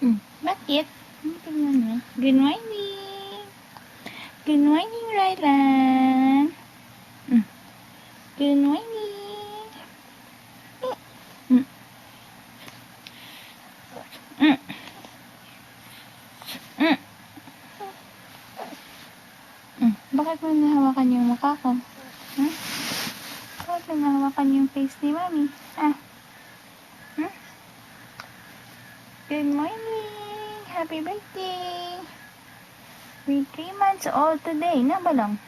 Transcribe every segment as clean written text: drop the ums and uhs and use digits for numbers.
Bakit? Tingnan mo. Good morning. Good morning, Rylan. Good morning. Mm. Mm. Mm. Bakit mo nahawakan yung mukha ko? Bakit mo nahawakan yung face ni Mami? Good morning! Happy birthday! We're 3 months old today, na balong?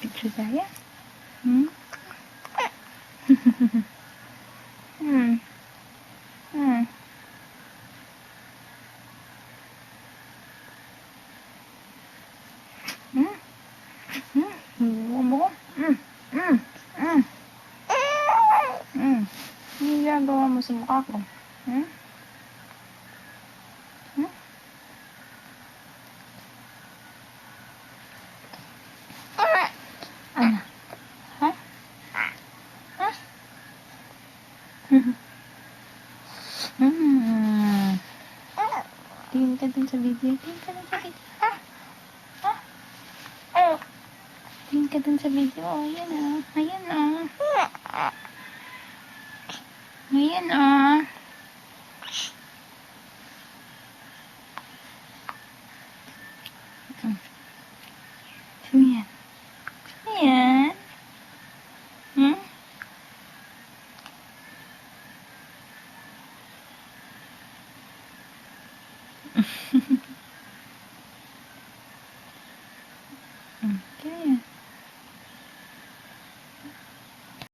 Picture tayo? Ginagawa mo sa mukha ko? Ano? Ha? Tingin ka dun sa video. Tingin ka dun sa video. Tingin ka dun sa video. Oh, ayan ah. Ayan ah. Ayan ah. Ayan. Ayan.